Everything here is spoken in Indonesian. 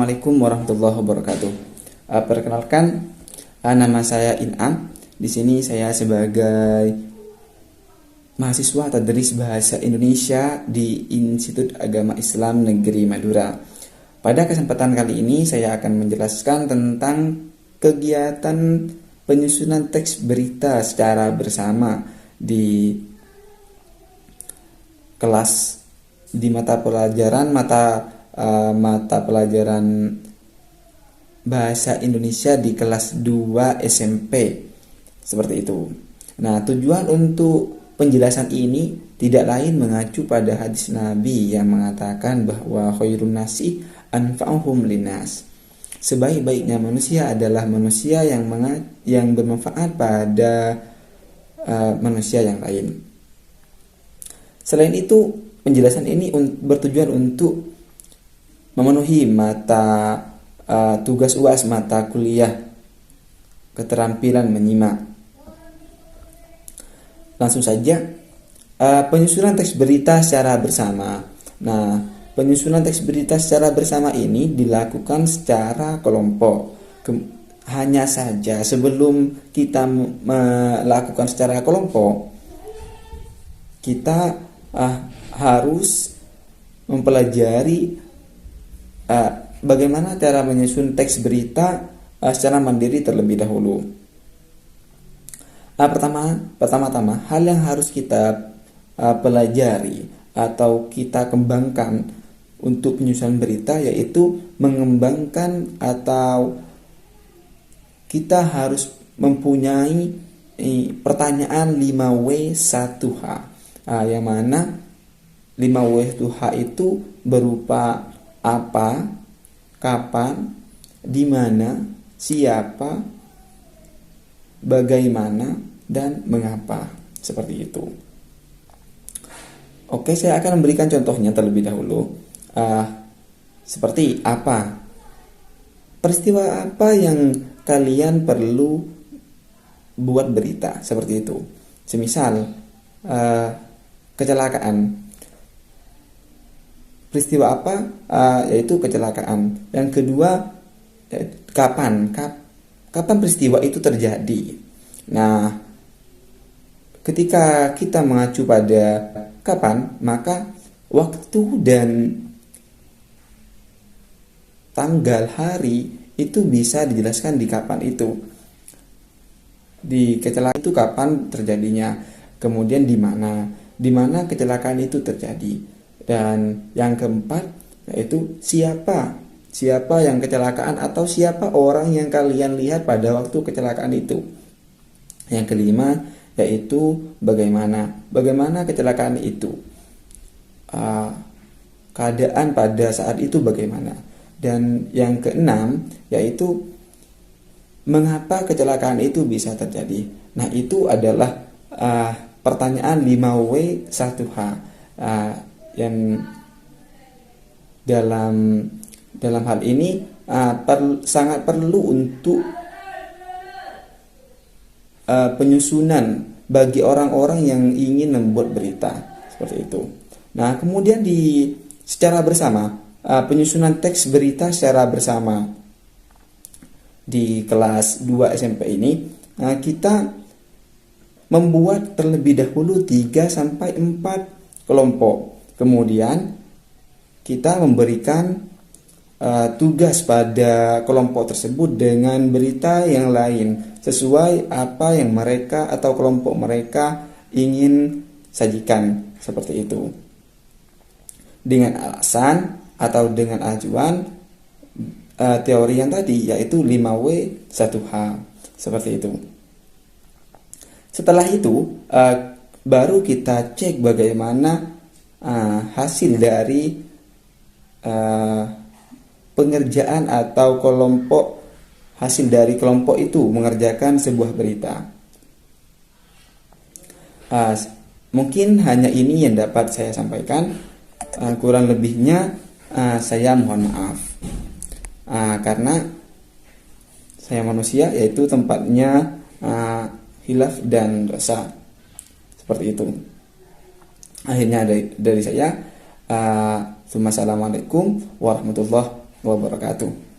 Assalamualaikum warahmatullahi wabarakatuh. Perkenalkan, nama saya In'am. Di sini saya sebagai mahasiswa tadris bahasa Indonesia di Institut Agama Islam Negeri Madura. Pada kesempatan kali ini saya akan menjelaskan tentang kegiatan penyusunan teks berita secara bersama di kelas di mata pelajaran Bahasa Indonesia di kelas 2 SMP. Seperti itu. Nah, tujuan untuk penjelasan ini tidak lain mengacu pada hadis Nabi yang mengatakan bahwa khairun nasi anfa'uhum linnas. Sebaik-baiknya manusia adalah manusia yang bermanfaat pada manusia yang lain. Selain itu, penjelasan ini bertujuan untuk memenuhi tugas UAS mata kuliah keterampilan menyimak. Langsung saja, penyusunan teks berita secara bersama. Nah, penyusunan teks berita secara bersama ini dilakukan secara kelompok. Hanya saja sebelum kita melakukan secara kelompok, kita harus mempelajari bagaimana cara menyusun teks berita secara mandiri terlebih dahulu. Pertama-tama hal yang harus kita pelajari atau kita kembangkan untuk penyusunan berita yaitu mengembangkan atau kita harus mempunyai pertanyaan 5W1H, yang mana 5W1H itu berupa apa, kapan, di mana, siapa, bagaimana, dan mengapa. Seperti itu. Oke, saya akan memberikan contohnya terlebih dahulu. Seperti apa? Peristiwa apa yang kalian perlu buat berita? Seperti itu. Semisal kecelakaan. Peristiwa apa? Yaitu kecelakaan. Yang kedua, kapan peristiwa itu terjadi. Nah, ketika kita mengacu pada kapan, maka waktu dan tanggal hari itu bisa dijelaskan di kapan itu. Di kecelakaan itu kapan terjadinya, kemudian di mana kecelakaan itu terjadi. Dan yang keempat yaitu siapa yang kecelakaan atau siapa orang yang kalian lihat pada waktu kecelakaan itu. Yang kelima yaitu bagaimana kecelakaan itu, keadaan pada saat itu bagaimana. Dan yang keenam yaitu mengapa kecelakaan itu bisa terjadi. Nah, itu adalah pertanyaan 5W1H yang dalam hal ini sangat perlu untuk penyusunan bagi orang-orang yang ingin membuat berita seperti itu. Nah, kemudian secara bersama penyusunan teks berita secara bersama di kelas 2 SMP ini, kita membuat terlebih dahulu 3-4 kelompok. Kemudian kita memberikan tugas pada kelompok tersebut dengan berita yang lain sesuai apa yang mereka atau kelompok mereka ingin sajikan, seperti itu. Dengan alasan atau dengan acuan teori yang tadi yaitu 5W1H, seperti itu. Setelah itu baru kita cek bagaimana hasil dari pengerjaan atau hasil dari kelompok itu mengerjakan sebuah berita. Mungkin hanya ini yang dapat saya sampaikan. Kurang lebihnya saya mohon maaf, karena saya manusia, yaitu tempatnya hilaf dan dosa, seperti itu. Akhirnya dari saya, assalamualaikum warahmatullahi wabarakatuh.